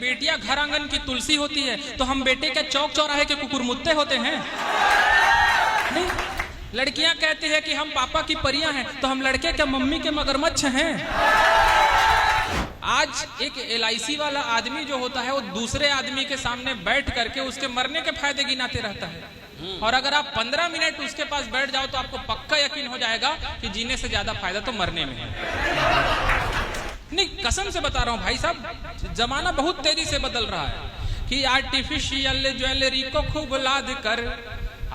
बेटियां घर आंगन की तुलसी होती है तो हम बेटे के चौक चौराहे के कुकुरमुत्ते होते हैं? नहीं। लड़कियां कहती है कि हम पापा की परियां हैं तो हम लड़के के मम्मी के मगरमच्छ हैं। आज एक LIC वाला आदमी जो होता है वो दूसरे आदमी के सामने बैठ करके उसके मरने के फायदे गिनाते रहता है, और अगर आप 15 मिनट उसके पास बैठ जाओ तो आपको पक्का यकीन हो जाएगा कि जीने से ज्यादा फायदा तो मरने में है। नहीं, कसम से बता रहा हूं भाई साहब, जमाना बहुत तेजी से बदल रहा है कि आर्टिफिशियल ज्वेलरी को खूब लाद कर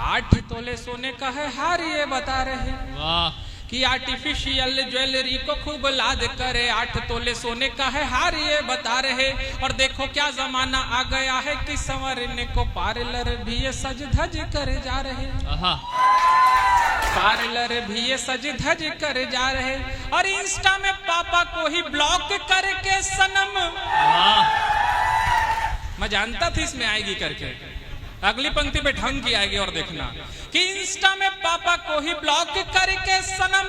8 तोले सोने का है हार ये बता रहे। वाह। कि आर्टिफिशियल ज्वेलरी को खूब लाद करे 8 तोले सोने का है हार ये बता रहे। और देखो क्या जमाना आ गया है कि संवरने को पार्लर भी ये सज धज कर जा रहे। पार्लर भी ये सज धज कर जा रहे, और इंस्टा में पापा को ही ब्लॉक करके सनम। मैं जानता था इसमें आएगी करके, अगली पंक्ति पे ढंग की आएगी और देखना कि इंस्टा में पापा को ही ब्लॉक करके सनम,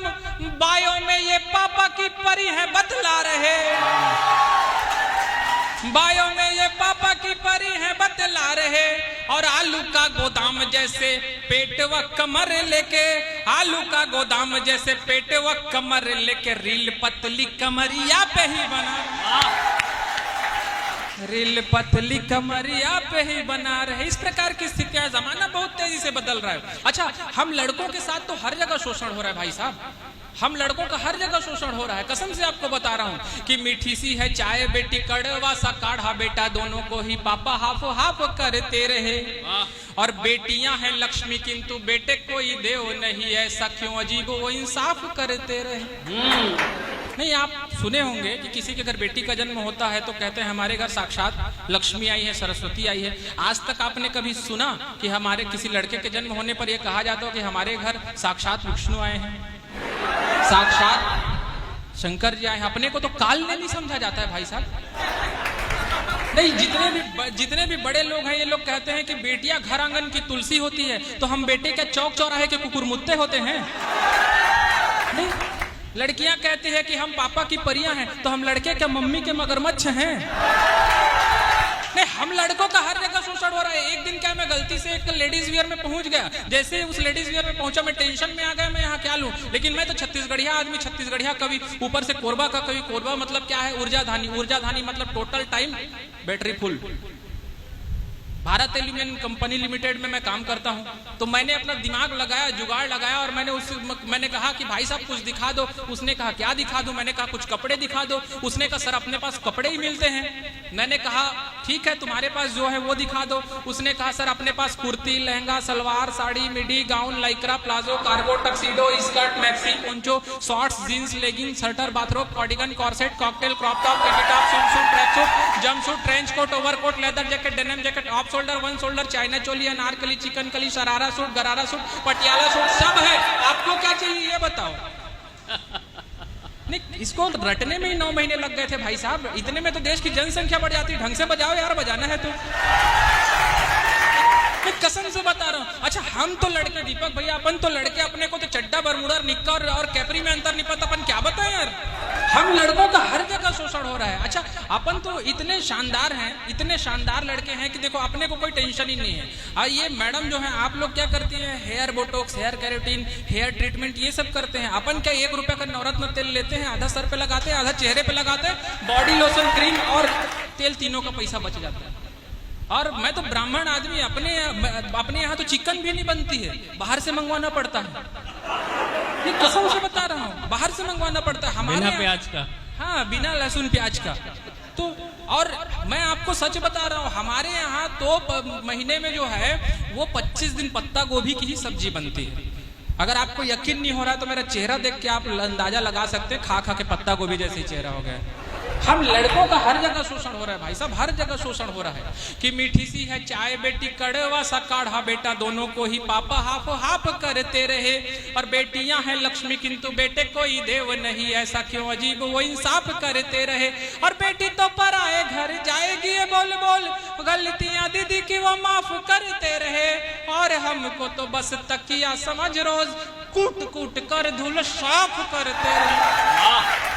बायो में ये पापा की परी है बतला रहे। बायो में ये पापा की परी है बतला रहे। और आलू का गोदाम जैसे पेट व कमर लेके, आलू का गोदाम जैसे पेट व कमर लेके रील पतली कमरिया पे ही बना, रील पतली कमरिया पे ही बना रहे। इस प्रकार की स्थितियां, जमाना बहुत तेजी से बदल रहा है। अच्छा, हम लड़कों के साथ तो हर जगह शोषण हो रहा है भाई साहब, हम लड़कों का हर जगह शोषण हो रहा है। कसम से आपको बता रहा हूं कि मीठी सी है चाय बेटी कड़वा सा काढ़ा बेटा, दोनों को ही पापा हाफ हाफ करते रहे। और बेटियां हैं लक्ष्मी किंतु बेटे कोई देव नहीं, ऐसा क्यों अजीब वो इंसाफ करते रहे। नहीं, आप सुने होंगे कि किसी के घर बेटी का जन्म होता है तो कहते हैं हमारे घर साक्षात लक्ष्मी आई है, सरस्वती आई है। आज तक आपने कभी सुना कि हमारे किसी लड़के के जन्म होने पर यह कहा जाता हो कि हमारे घर साक्षात विष्णु आए हैं, साक्षात शंकर जी आए हैं? अपने को तो काल ने नहीं समझा जाता है भाई साहब। नहीं, जितने भी बड़े लोग हैं ये लोग कहते हैं कि बेटियां घर आंगन की तुलसी होती है तो हम बेटे के चौक चौराहे के कुकुरमुत्ते होते हैं। नहीं, लड़कियां कहती है कि हम पापा की परियां हैं तो हम लड़के के मम्मी के मगरमच्छ हैं। नहीं, हम लड़कों का हर जगह शोषण हो रहा है। एक दिन क्या, मैं गलती से एक लेडीज वियर में पहुंच गया, जैसे उस लेडीज वियर में पहुंचा मैं टेंशन में आ गया, मैं यहाँ क्या लूं। लेकिन मैं तो छत्तीसगढ़िया आदमी, छत्तीसगढ़िया कवि, ऊपर से कोरबा का कवि। कोरबा मतलब क्या है? ऊर्जा धानी। ऊर्जा धानी मतलब total time battery full. Bharat aluminium company limited में मैं काम करता हूं, तो मैंने अपना दिमाग लगाया, जुगाड़ लगाया, और मैंने कहा कि भाई साहब कुछ दिखा दो। उसने कहा क्या दिखा दूं? मैंने कहा कुछ कपड़े दिखा दो। उसने कहा सर अपने पास कपड़े ही मिलते हैं। मैंने कहा ठीक है, तुम्हारे पास जो है वो दिखा दो। उसने कहा सर अपने पास kurti, lehenga, salwar, sari, midi, gown, Lycra, palazzo, cargo, tuxedo, skirt, maxi, poncho, shorts, jeans, legging, sweater, bathrobe, cardigan, corset, cocktail, crop top, tiki top, swimsuit, track suit, jumpsuit, trench coat, overcoat, leather jacket, denim jacket, off shoulder, one shoulder, China choli, Anarkali, chikan kali, sharara suit, gharara suit, Patiala suit, सब है। आपको क्या चाहिए ये बताओ। नहीं, इसको रटने में ही 9 महीने लग गए थे भाई साहब। इतने में तो देश की जनसंख्या बढ़ जाती। ढंग से बजाओ यार, बजाना है तो। मैं कसम से बता रहा हूं। अच्छा, हम तो लड़के, दीपक भैया अपन तो लड़के, अपने को तो चड्डा, बरमूडा, निक्कर और कैपरी में अंतर नहीं पता। अपन क्या बताएं यार, हम लड़कों का हर जगह शोषण हो रहा है। अच्छा, अपन तो इतने शानदार हैं, इतने शानदार लड़के हैं कि देखो अपने को कोई टेंशन ही नहीं है। और ये मैडम जो है, आप लोग क्या करती हैं? Hair botox, hair keratin, hair treatment, ये सब करते हैं। अपन क्या 1 रुपए का नवरत्न तेल लेते हैं, आधा सर पे लगाते हैं, आधा चेहरे पे लगाते हैं, बॉडी लोशन, क्रीम और तेल, तीनों का पैसा बच जाता है। और मैं तो ब्राह्मण आदमी, अपने यहाँ तो चिकन भी नहीं बनती है, बाहर से मंगवाना पड़ता है। ये कसम से बता रहा हूँ, बाहर से मंगवाना पड़ता है हमारे बिना प्याज का। हाँ, बिना लहसुन प्याज का। तो और मैं आपको सच बता रहा हूँ, हमारे यहाँ तो महीने में जो है वो 25 दिन पत्ता गोभी की ही सब्जी बनती है। अगर आपको यकीन नहीं हो रहा तो मेरा चेहरा देख के आप अंदाजा लगा सकते हैं, खा खा के पत्ता गोभी जैसे ही चेहरा हो गया। हम लड़कों का हर जगह शोषण हो रहा है भाई साहब, हर जगह शोषण हो रहा है कि मीठी सी है चाय बेटी कड़वा सा काढ़ा बेटा, दोनों को ही पापा हाफ हाफ करते रहे। और बेटियां हैं लक्ष्मी किंतु बेटे कोई देव नहीं, ऐसा क्यों अजीब वो इंसाफ करते रहे। और बेटी तो पराए घर जाएगी ये बोल बोल, गलतियां दीदी की वो माफ करते रहे। और हमको तो बस तकिया समझ रोज कूट कूट कर धूल साफ करते रहे।